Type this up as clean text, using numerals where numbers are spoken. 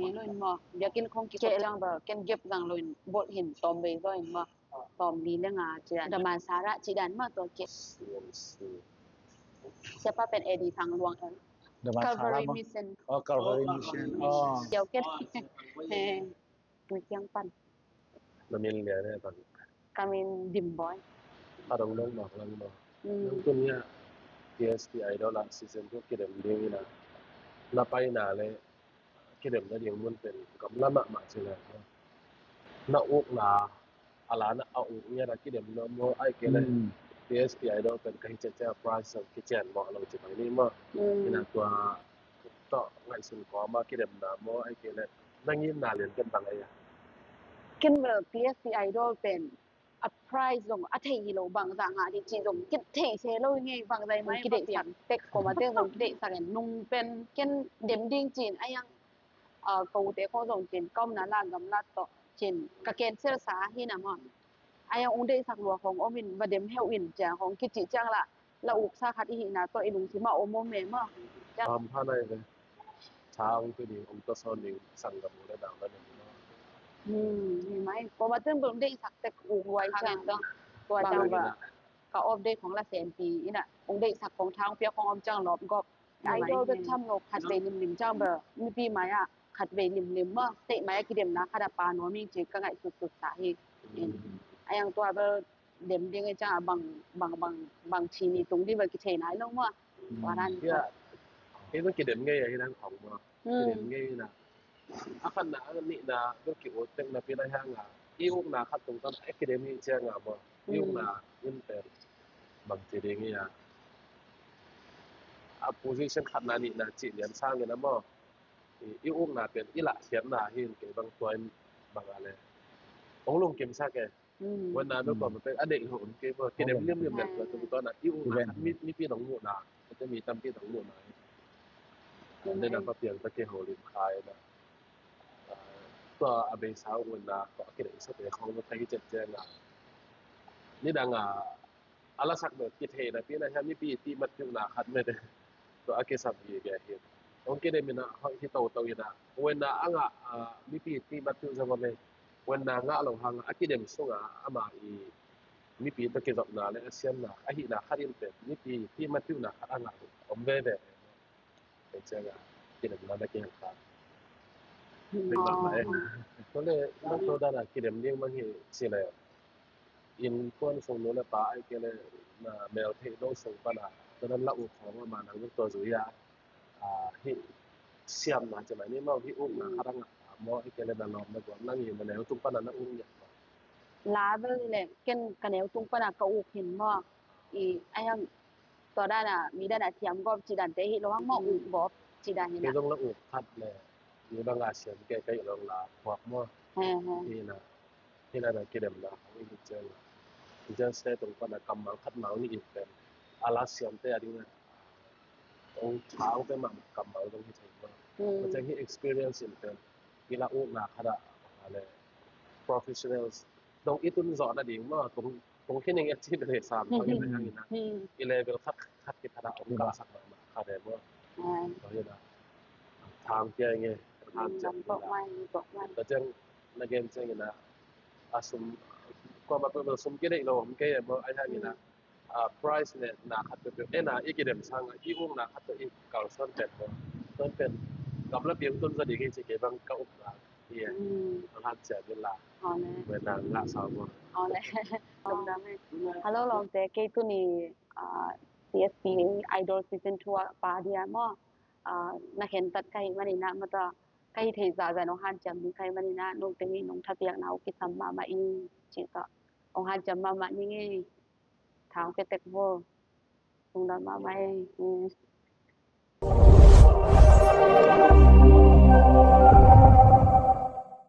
นี่เลยมาอยากกินของกินจังบ่กินเก็บจังเลยบ่เห็นตอมเบยด้วยมาตอมดีนะงาจะดมาสาระจิดันมาตัวเก็บsiapa pen edi thang luang kan Calvary Mission Calvary Mission เดี๋ยวเก็บมีเกียงปัน Namin liane tan kami dim boy parang long mak lang mo kun niya PSP idol la season 2 kidem ding na napay na le kidem na ding mun pen kam lama ma sila na uk na ala na au niya na kidem no mo ai kele PSP idol pen kai cha price of kitchen mo lo chi bai ni mo ina tua to ngai sun ko ma kidem na mo ai kele nang yin na len kan bang ai ken PSP idol pen a price dong a thei lo bang za nga di chi dong kit thei se lo nge bang dai mai ki de san tek ko ma te dong ki de san nung pen ken dem ding chin ayang ko te ko dong chin kom na la gam la to chin ka ken sel sa hi na mo ayang ung de sak luwaของอมินบ่เดมเฮลอินจาของกิจิจังละละอุกซาคัดอีนาตัวอีลุงสิมาโอโมเมมาจังพาในเลยช้างตัวนี้ผมก็สอนนึงสั่งกับบ่ได้ดาวแล้วนี่มีไหมเพราะว่าตึ้งเบิ่งได้สักแต่อูไว้จังตัวจังว่าก็ออฟเดของละแสนปีอีน่ะองค์ได้สักของทางเปียของออมจังรอบก็ไอดอลก็ช่ำโลกขัดเวลิมๆจังบ่มีปีไหมอ่ะขัดเวลิมๆมาเตะไหมกิเดมนะคาดาปาโนมีจิก็ไงสุดๆสาเหตุอายังตัวบ่เดมดิงจังบางทีนี่ตรงที่ว่ากิเทนายลงว่าว่านั้นเฮ็ดกิเดมไงให้ทางของบ่กิเดมไงนะakan na ni na do ki otek na pinaha nga iuk na khatong tan academy che nga mo iuk na inter bang tiring ya a position khat na ni na chi lian sang na mo iuk na pen ila sian na hin ke bang toin bang ale ong lung kem sa keวันนั้นก็เป็นอเด็กหนkeบ่ki dem limแบบตัวตอนน่ะiuk na mi pi dong mo naจะมีตํpi dong mo na ได้นำมาเปลี่ยนตะเกียโหลิมคายนะตัวอเบซาววันนะก็เกิดอิสระของมันไทยเจ็ดแจ้งอ่ะนี่ดังอ่ะอลาสักเบิดกิเทนะพี่นะฮะมีปีที่มัดอยู่นะคัดไม่ได้ตัวอาเกสับยีแกเห็นองค์เกเดมินะเฮาที่โตอยู่นะวันน่ะอ่ะมีปีที่มัดอยู่ซะบ่แม่วันน่ะงะลงหังอากิเดมซุงอ่ะอามาอีมีปีตะเกียบนะและอาเซียนนะอะหินะคัดอินเป็นมีปีที่มัดอยู่นะอ่ะอมเวเดเป็นจังอ่ะกิเดมนะเกียงครับเป็นแบบไหนก็เลยนักโทษนะกิเดมเลี้ยงมันให้สิเลยอินคนส่งโนละปาไอ้เกเลยนะแมวเทโนส่งปะนะตอนนั้นละอุของมานังตัวสุยาที่เสียมนะจะไหนนี่มาที่อุ้มนะคัดงะมอไอ้เกเลยดานอมนะกว่านั่งอยู่มาแนวตุ้งปะนะอุ้มเนี่ยลาเบลเลยเก้นกะแนวตุ้งปะนะก็อุกเห็นบ่อีไอ้ยังตัวด้านน่ะมีด้านเทียมก็จิดันเตหิระวังมออุกบ่จิดันนี่นะที่ต้องละอุคัดเลยมีบางอาเซียนแกก็อยู่ลงลาพวกมอที่นะกิเดมนะนี่เจอจะเสตรงปะนะกำมังคัดเมานี่อีกเป็นอาลาเซียนเตอะดินะองเช้าไปมากำมังตรงที่ถึงว่ามันจะให้ experience เป็นกีฬาอุกนะคัดอะไร professionals ตรงอีตุนสอนน่ะดิว่าตรงที่นึงแอคทีฟเลย3เขาอย่างนั้นนะอีเลเวลคัดกิจการองค์การสักมาคัดได้บ่ก็เฮ็ดได้ทางเกี่ยงไงทางจังบอกว่าแต่จังในเกมจังนะasum ko ma pe sum ke dei lo hum ke mo ai ha ni na price ne na khat pe na ikidem sang i ung na khat i kal son tet mo ton pen kam la piang ton za di ke che ke bang ka up la ye ha cha de laเวลาละสาวบ่เลยลงดาแม่ฮัลโหลลองเตke tu ni CSP idol season 2 pa dia mo na khen tat kai manina mata kai thei za za no han cham ni kai manina no te ni nong tha piak nau ki sam ma in chi ta ong han cham ma ni nge thang pe tek bo ong da ma mai